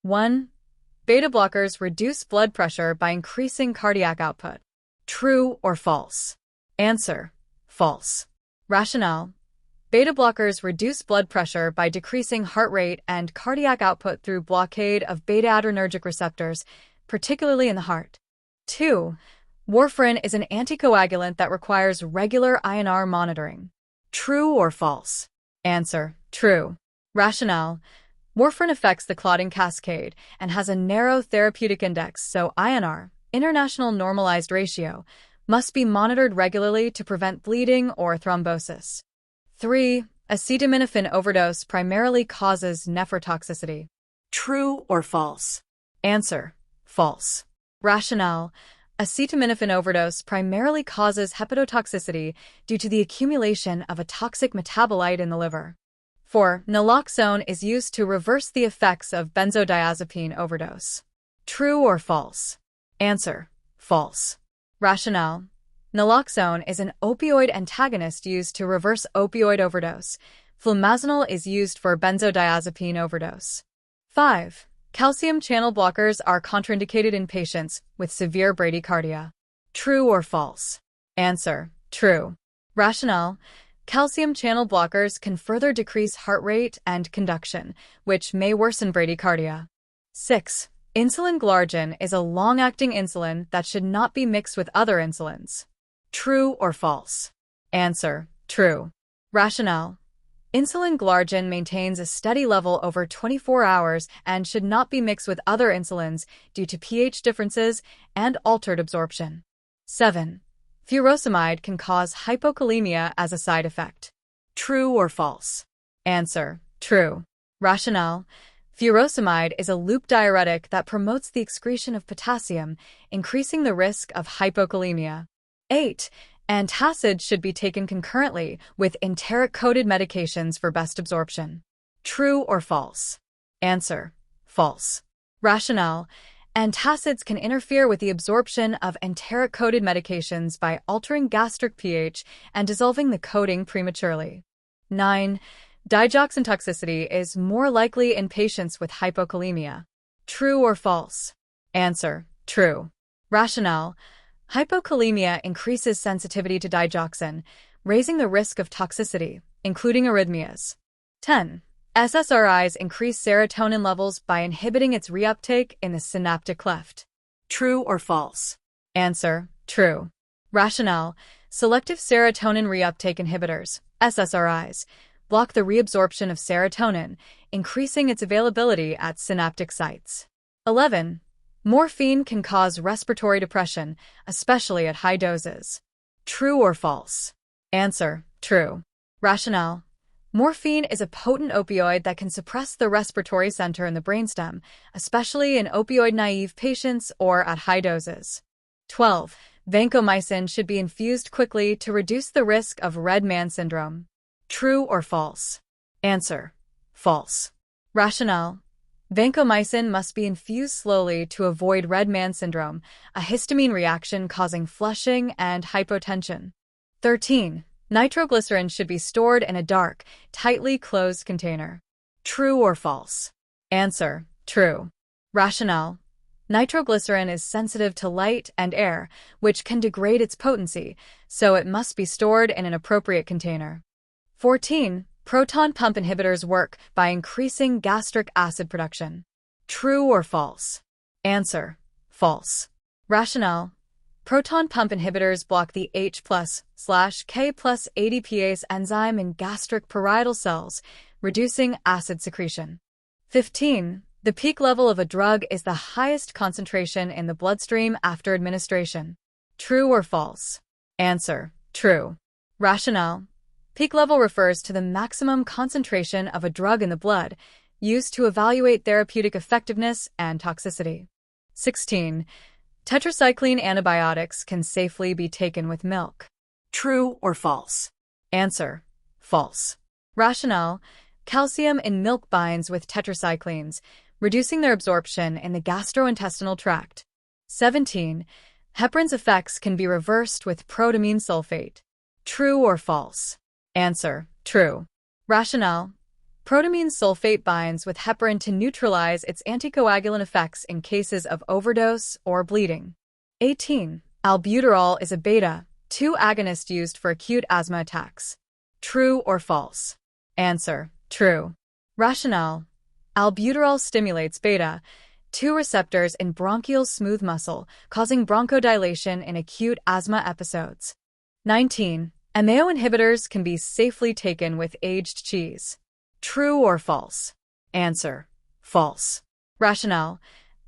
1. Beta blockers reduce blood pressure by increasing cardiac output. True or false? Answer: false. Rationale: beta blockers reduce blood pressure by decreasing heart rate and cardiac output through blockade of beta-adrenergic receptors, particularly in the heart. 2. Warfarin is an anticoagulant that requires regular INR monitoring. True or false? Answer: true. Rationale: warfarin affects the clotting cascade and has a narrow therapeutic index, so INR, international normalized ratio, must be monitored regularly to prevent bleeding or thrombosis. 3. Acetaminophen overdose primarily causes nephrotoxicity. True or false? Answer: false. Rationale: acetaminophen overdose primarily causes hepatotoxicity due to the accumulation of a toxic metabolite in the liver. 4. Naloxone is used to reverse the effects of benzodiazepine overdose. True or false? Answer: false. Rationale: naloxone is an opioid antagonist used to reverse opioid overdose. Flumazenil is used for benzodiazepine overdose. 5. Calcium channel blockers are contraindicated in patients with severe bradycardia. True or false? Answer: true. Rationale: calcium channel blockers can further decrease heart rate and conduction, which may worsen bradycardia. 6. Insulin glargine is a long-acting insulin that should not be mixed with other insulins. True or false? Answer: true. Rationale: insulin glargine maintains a steady level over 24 hours and should not be mixed with other insulins due to pH differences and altered absorption. 7. Furosemide can cause hypokalemia as a side effect. True or false? Answer: true. Rationale: furosemide is a loop diuretic that promotes the excretion of potassium, increasing the risk of hypokalemia. 8. Antacids should be taken concurrently with enteric-coated medications for best absorption. True or false? Answer: false. Rationale: antacids can interfere with the absorption of enteric-coated medications by altering gastric pH and dissolving the coating prematurely. 9. Digoxin toxicity is more likely in patients with hypokalemia. True or false? Answer: true. Rationale: hypokalemia increases sensitivity to digoxin, raising the risk of toxicity, including arrhythmias. 10. SSRIs increase serotonin levels by inhibiting its reuptake in the synaptic cleft. True or false? Answer: true. Rationale: selective serotonin reuptake inhibitors, SSRIs, block the reabsorption of serotonin, increasing its availability at synaptic sites. 11. Morphine can cause respiratory depression, especially at high doses. True or false? Answer: true. Rationale: morphine is a potent opioid that can suppress the respiratory center in the brainstem, especially in opioid-naive patients or at high doses. 12. Vancomycin should be infused quickly to reduce the risk of red man syndrome. True or false? Answer: false. Rationale: vancomycin must be infused slowly to avoid red man syndrome, a histamine reaction causing flushing and hypotension. 13. Nitroglycerin should be stored in a dark, tightly closed container. True or false? Answer: true. Rationale: nitroglycerin is sensitive to light and air, which can degrade its potency, so it must be stored in an appropriate container. 14. Proton pump inhibitors work by increasing gastric acid production. True or false? Answer: false. Rationale: proton pump inhibitors block the H+/K+ ADPase enzyme in gastric parietal cells, reducing acid secretion. 15. The peak level of a drug is the highest concentration in the bloodstream after administration. True or false? Answer: true. Rationale: peak level refers to the maximum concentration of a drug in the blood, used to evaluate therapeutic effectiveness and toxicity. 16. Tetracycline antibiotics can safely be taken with milk. True or false? Answer: false. Rationale: calcium in milk binds with tetracyclines, reducing their absorption in the gastrointestinal tract. 17. Heparin's effects can be reversed with protamine sulfate. True or false? Answer: true. Rationale: Protamine sulfate binds with heparin to neutralize its anticoagulant effects in cases of overdose or bleeding. 18. Albuterol is a beta-2 agonist used for acute asthma attacks. True or false? Answer: true. Rationale: albuterol stimulates beta-2 receptors in bronchial smooth muscle, causing bronchodilation in acute asthma episodes. 19. MAO inhibitors can be safely taken with aged cheese. True or false? Answer: false. Rationale: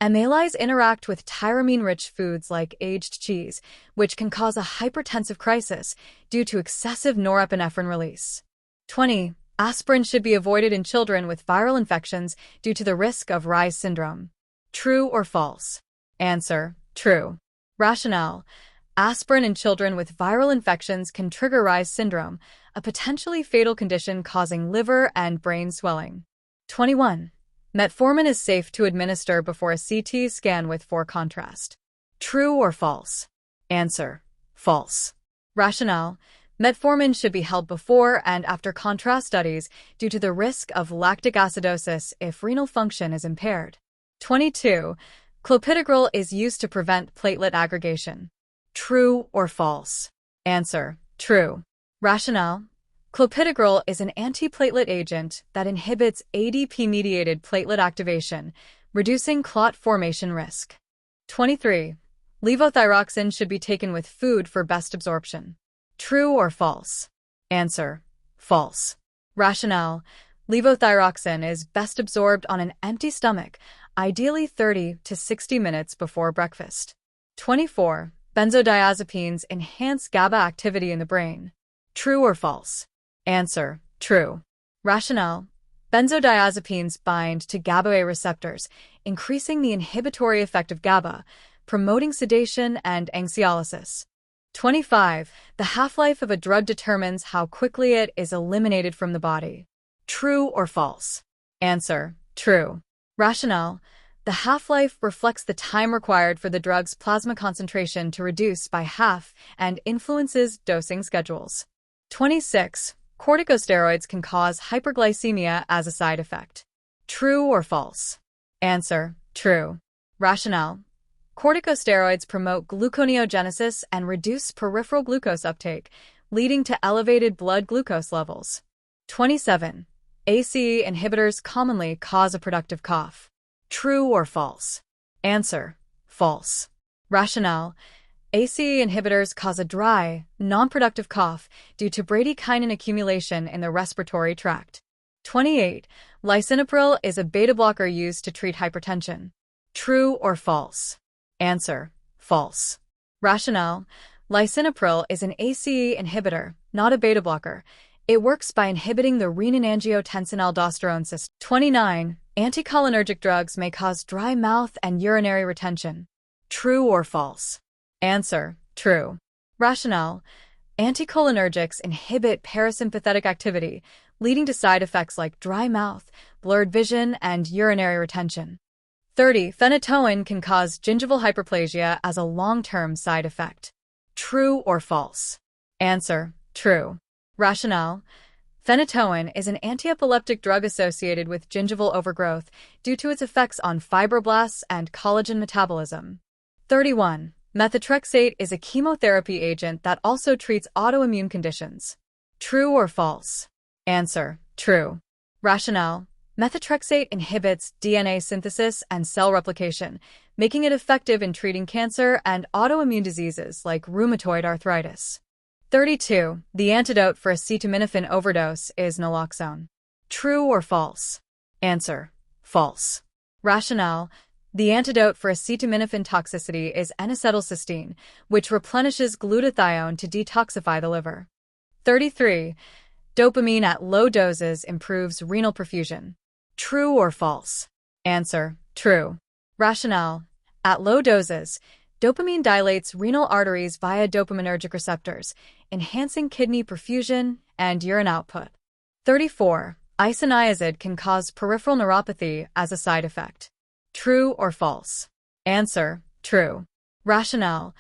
amylase interact with tyramine-rich foods like aged cheese, which can cause a hypertensive crisis due to excessive norepinephrine release. 20. Aspirin should be avoided in children with viral infections due to the risk of Reye's syndrome. True or false? Answer: true. Rationale: aspirin in children with viral infections can trigger Reye's syndrome, a potentially fatal condition causing liver and brain swelling. 21. Metformin is safe to administer before a CT scan with 4 contrast. True or false? Answer: false. Rationale: metformin should be held before and after contrast studies due to the risk of lactic acidosis if renal function is impaired. 22. Clopidogrel is used to prevent platelet aggregation. True or false? Answer: true. Rationale: clopidogrel is an antiplatelet agent that inhibits ADP-mediated platelet activation, reducing clot formation risk. 23. Levothyroxine should be taken with food for best absorption. True or false? Answer: false. Rationale: levothyroxine is best absorbed on an empty stomach, ideally 30 to 60 minutes before breakfast. 24. Benzodiazepines enhance GABA activity in the brain. True or false? Answer: true. Rationale: benzodiazepines bind to GABA-A receptors, increasing the inhibitory effect of GABA, promoting sedation and anxiolysis. 25. The half-life of a drug determines how quickly it is eliminated from the body. True or false? Answer: true. Rationale: the half-life reflects the time required for the drug's plasma concentration to reduce by half and influences dosing schedules. 26. Corticosteroids can cause hyperglycemia as a side effect. True or false? Answer: true. Rationale: corticosteroids promote gluconeogenesis and reduce peripheral glucose uptake, leading to elevated blood glucose levels. 27. ACE inhibitors commonly cause a productive cough. True or false? Answer: false. Rationale: ACE inhibitors cause a dry, non-productive cough due to bradykinin accumulation in the respiratory tract. 28. Lisinopril is a beta-blocker used to treat hypertension. True or false? Answer: false. Rationale: lisinopril is an ACE inhibitor, not a beta-blocker. It works by inhibiting the renin-angiotensin-aldosterone system. 29. Anticholinergic drugs may cause dry mouth and urinary retention. True or false? Answer: true. Rationale: anticholinergics inhibit parasympathetic activity, leading to side effects like dry mouth, blurred vision, and urinary retention. 30. Phenytoin can cause gingival hyperplasia as a long-term side effect. True or false? Answer: true. Rationale: phenytoin is an antiepileptic drug associated with gingival overgrowth due to its effects on fibroblasts and collagen metabolism. 31. Methotrexate is a chemotherapy agent that also treats autoimmune conditions. True or false? Answer: true. Rationale: methotrexate inhibits DNA synthesis and cell replication, making it effective in treating cancer and autoimmune diseases like rheumatoid arthritis. 32. The antidote for acetaminophen overdose is naloxone. True or false? Answer: false. Rationale: the antidote for acetaminophen toxicity is N-acetylcysteine, which replenishes glutathione to detoxify the liver. 33. Dopamine at low doses improves renal perfusion. True or false? Answer: true. Rationale: at low doses, dopamine dilates renal arteries via dopaminergic receptors, enhancing kidney perfusion and urine output. 34. Isoniazid can cause peripheral neuropathy as a side effect. True or false? Answer: true. Rationale: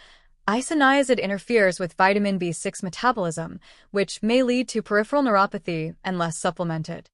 isoniazid interferes with vitamin B6 metabolism, which may lead to peripheral neuropathy unless supplemented.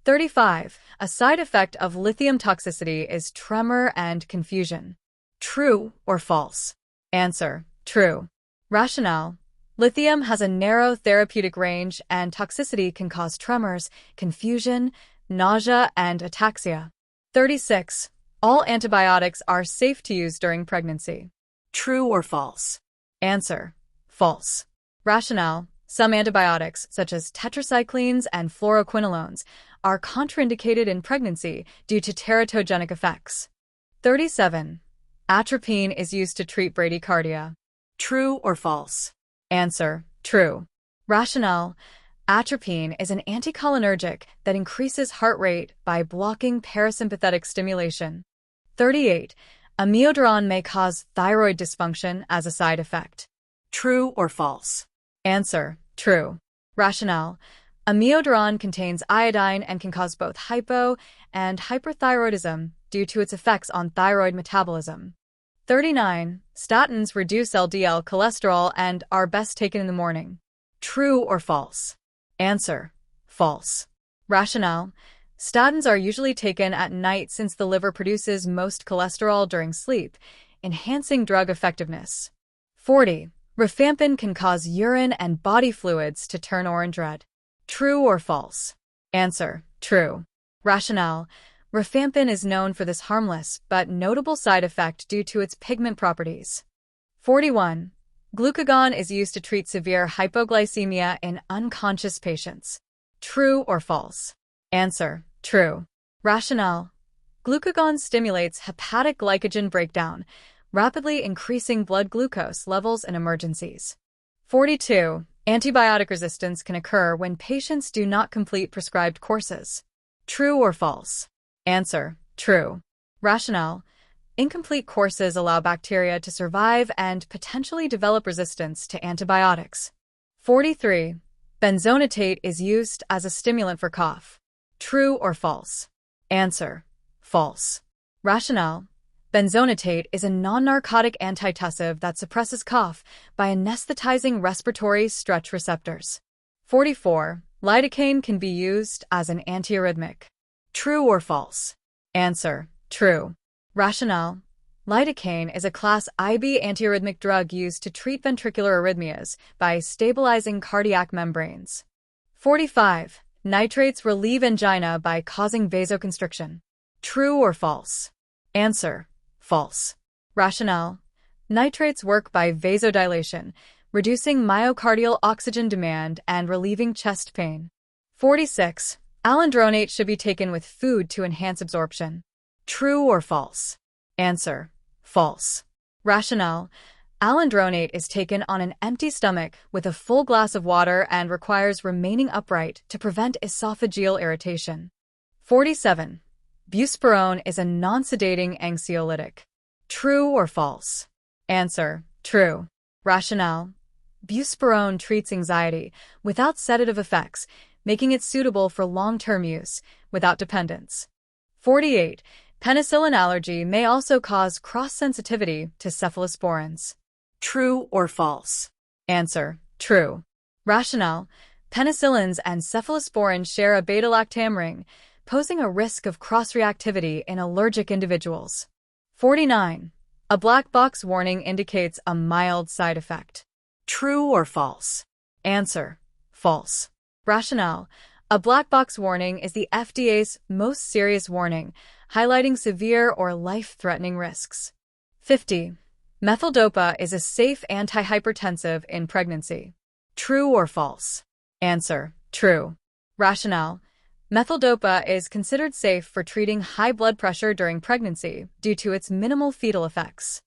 35. A side effect of lithium toxicity is tremor and confusion. True or false? Answer: true. Rationale: lithium has a narrow therapeutic range and toxicity can cause tremors, confusion, nausea, and ataxia. 36. All antibiotics are safe to use during pregnancy. True or false? Answer: false. Rationale: some antibiotics, such as tetracyclines and fluoroquinolones, are contraindicated in pregnancy due to teratogenic effects. 37. Atropine is used to treat bradycardia. True or false? Answer: true. Rationale: atropine is an anticholinergic that increases heart rate by blocking parasympathetic stimulation. 38. Amiodarone may cause thyroid dysfunction as a side effect. True or false? Answer: true. Rationale: amiodarone contains iodine and can cause both hypo and hyperthyroidism due to its effects on thyroid metabolism. 39. Statins reduce LDL cholesterol and are best taken in the morning. True or false? Answer: false. Rationale: statins are usually taken at night since the liver produces most cholesterol during sleep, enhancing drug effectiveness. 40. Rifampin can cause urine and body fluids to turn orange red. True or false? Answer: true. Rationale: rifampin is known for this harmless but notable side effect due to its pigment properties. 41. Glucagon is used to treat severe hypoglycemia in unconscious patients. True or false? Answer: true. Rationale: glucagon stimulates hepatic glycogen breakdown, rapidly increasing blood glucose levels in emergencies. 42. Antibiotic resistance can occur when patients do not complete prescribed courses. True or false? Answer: true. Rationale: incomplete courses allow bacteria to survive and potentially develop resistance to antibiotics. 43. Benzonatate is used as a stimulant for cough. True or false? Answer: false. Rationale: benzonatate is a non-narcotic antitussive that suppresses cough by anesthetizing respiratory stretch receptors. 44. Lidocaine can be used as an antiarrhythmic. True or false? Answer: true. Rationale: lidocaine is a class IB antiarrhythmic drug used to treat ventricular arrhythmias by stabilizing cardiac membranes. 45. Nitrates relieve angina by causing vasoconstriction. True or false? Answer: false. Rationale: nitrates work by vasodilation, reducing myocardial oxygen demand and relieving chest pain. 46. Alendronate should be taken with food to enhance absorption. True or false? Answer: false. Rationale: alendronate is taken on an empty stomach with a full glass of water and requires remaining upright to prevent esophageal irritation. 47. Buspirone is a non-sedating anxiolytic. True or false? Answer: true. Rationale: buspirone treats anxiety without sedative effects, making it suitable for long-term use without dependence. 48. Penicillin allergy may also cause cross-sensitivity to cephalosporins. True or false? Answer: true. Rationale: penicillins and cephalosporins share a beta-lactam ring, posing a risk of cross-reactivity in allergic individuals. 49. A black box warning indicates a mild side effect. True or false? Answer: false. Rationale: a black box warning is the FDA's most serious warning, highlighting severe or life-threatening risks. 50. Methyldopa is a safe antihypertensive in pregnancy. True or false? Answer: true. Rationale: methyldopa is considered safe for treating high blood pressure during pregnancy due to its minimal fetal effects.